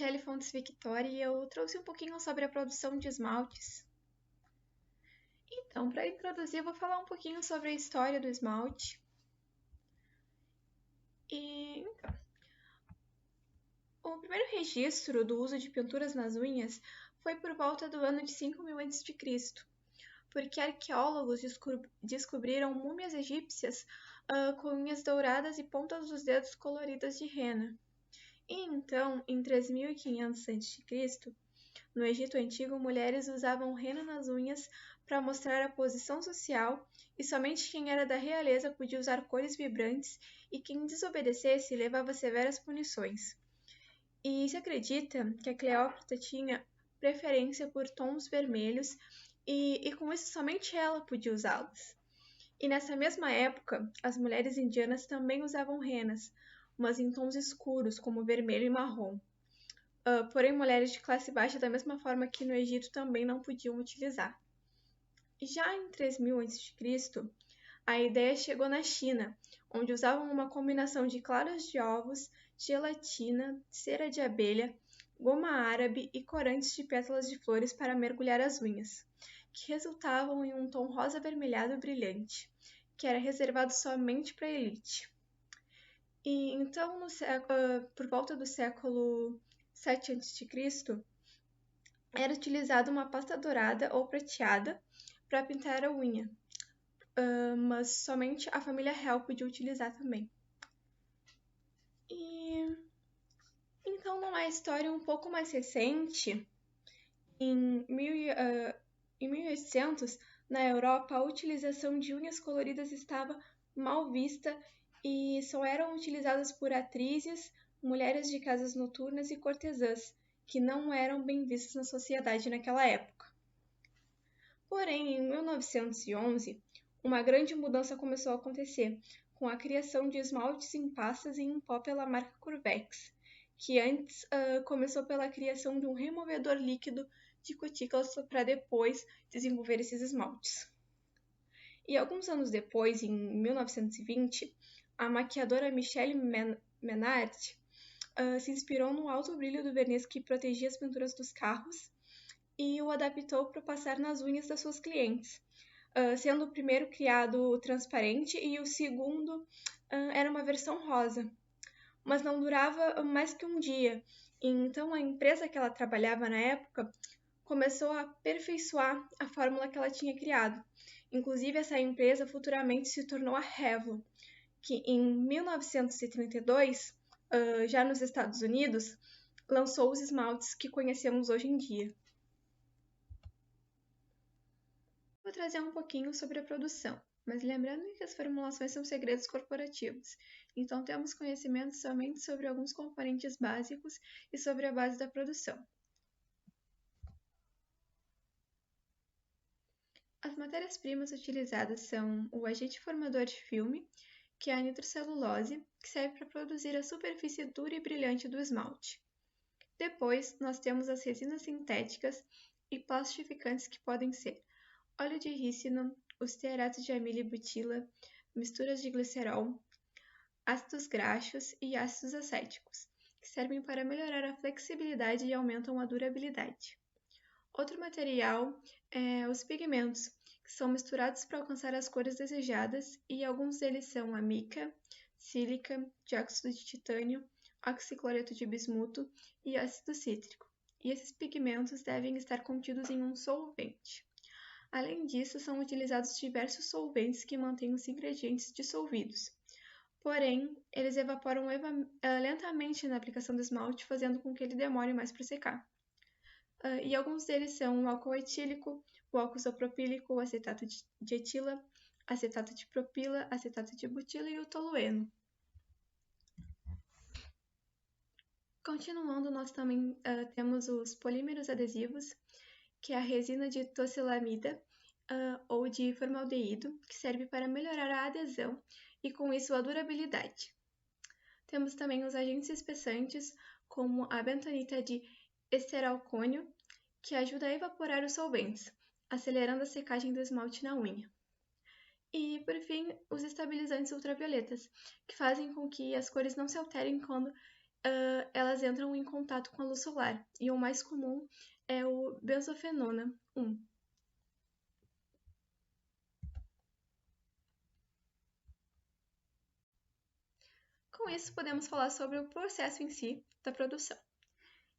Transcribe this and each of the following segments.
Michele Fontes Victoria e eu trouxe um pouquinho sobre a produção de esmaltes. Então, para introduzir, eu vou falar um pouquinho sobre a história do esmalte. O primeiro registro do uso de pinturas nas unhas foi por volta do ano de 5000 a.C., porque arqueólogos descobriram múmias egípcias com unhas douradas e pontas dos dedos coloridas de rena. E então, em 3500 a.C., no Egito Antigo, mulheres usavam rena nas unhas para mostrar a posição social e somente quem era da realeza podia usar cores vibrantes e quem desobedecesse levava severas punições. E se acredita que a Cleópatra tinha preferência por tons vermelhos e com isso somente ela podia usá-los. E nessa mesma época, as mulheres indianas também usavam renas, mas em tons escuros, como vermelho e marrom. Porém, mulheres de classe baixa, da mesma forma que no Egito, também não podiam utilizar. Já em 3000 a.C., a ideia chegou na China, onde usavam uma combinação de claras de ovos, gelatina, cera de abelha, goma árabe e corantes de pétalas de flores para mergulhar as unhas, que resultavam em um tom rosa avermelhado brilhante, que era reservado somente para a elite. E então, por volta do século 7 a.C., era utilizada uma pasta dourada ou prateada para pintar a unha, mas somente a família real podia utilizar também. E então, numa história um pouco mais recente, em 1800, na Europa, a utilização de unhas coloridas estava mal vista e só eram utilizadas por atrizes, mulheres de casas noturnas e cortesãs, que não eram bem vistas na sociedade naquela época. Porém, em 1911, uma grande mudança começou a acontecer, com a criação de esmaltes em pastas e em pó pela marca Curvex, que antes começou pela criação de um removedor líquido de cutículas para depois desenvolver esses esmaltes. E alguns anos depois, em 1920, a maquiadora Michelle Menard se inspirou no alto brilho do verniz que protegia as pinturas dos carros e o adaptou para passar nas unhas das suas clientes, sendo o primeiro criado transparente e o segundo era uma versão rosa. Mas não durava mais que um dia, e então a empresa que ela trabalhava na época começou a aperfeiçoar a fórmula que ela tinha criado. Inclusive, essa empresa futuramente se tornou a Revlon, que em 1932, já nos Estados Unidos, lançou os esmaltes que conhecemos hoje em dia. Vou trazer um pouquinho sobre a produção, mas lembrando que as formulações são segredos corporativos, então temos conhecimento somente sobre alguns componentes básicos e sobre a base da produção. As matérias-primas utilizadas são o agente formador de filme, que é a nitrocelulose, que serve para produzir a superfície dura e brilhante do esmalte. Depois, nós temos as resinas sintéticas e plastificantes que podem ser óleo de rícino, os stearato de amila e butila, misturas de glicerol, ácidos graxos e ácidos acéticos, que servem para melhorar a flexibilidade e aumentam a durabilidade. Outro material é os pigmentos, que são misturados para alcançar as cores desejadas, e alguns deles são a mica, sílica, dióxido de titânio, oxicloreto de bismuto e ácido cítrico. E esses pigmentos devem estar contidos em um solvente. Além disso, são utilizados diversos solventes que mantêm os ingredientes dissolvidos. Porém, eles evaporam lentamente na aplicação do esmalte, fazendo com que ele demore mais para secar. E alguns deles são o álcool etílico, o álcool isopropílico, o acetato de etila, acetato de propila, acetato de butila e o tolueno. Continuando, nós também temos os polímeros adesivos, que é a resina de tocilamida ou de formaldeído, que serve para melhorar a adesão e, com isso, a durabilidade. Temos também os agentes espessantes, como a bentonita de esteralcônio, que ajuda a evaporar os solventes, acelerando a secagem do esmalte na unha. E, por fim, os estabilizantes ultravioletas, que fazem com que as cores não se alterem quando elas entram em contato com a luz solar, e o mais comum é o benzofenona 1. Com isso, podemos falar sobre o processo em si da produção.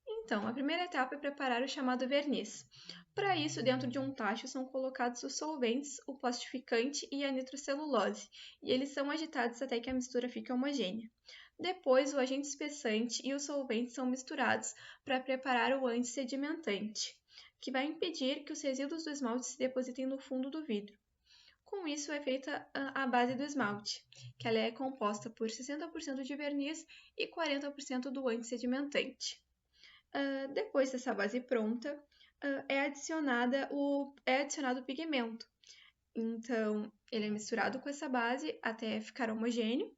Então, a primeira etapa é preparar o chamado verniz. Para isso, dentro de um tacho são colocados os solventes, o plastificante e a nitrocelulose, e eles são agitados até que a mistura fique homogênea. Depois, o agente espessante e os solventes são misturados para preparar o antissedimentante, que vai impedir que os resíduos do esmalte se depositem no fundo do vidro. Com isso é feita a base do esmalte, que ela é composta por 60% de verniz e 40% do antissedimentante. Depois dessa base pronta, é adicionado o pigmento. Então, ele é misturado com essa base até ficar homogêneo.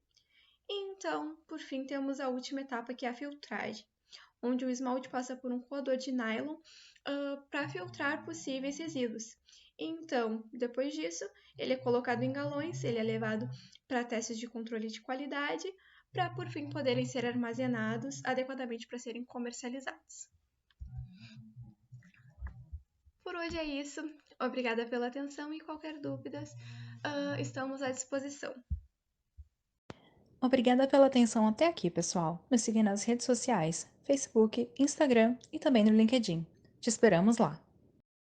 E então, por fim, temos a última etapa, que é a filtragem, onde o esmalte passa por um coador de nylon para filtrar possíveis resíduos. Então, depois disso, ele é colocado em galões, ele é levado para testes de controle de qualidade, para por fim poderem ser armazenados adequadamente para serem comercializados. Por hoje é isso. Obrigada pela atenção e qualquer dúvidas, estamos à disposição. Obrigada pela atenção até aqui, pessoal. Nos siga nas redes sociais, Facebook, Instagram e também no LinkedIn. Te esperamos lá!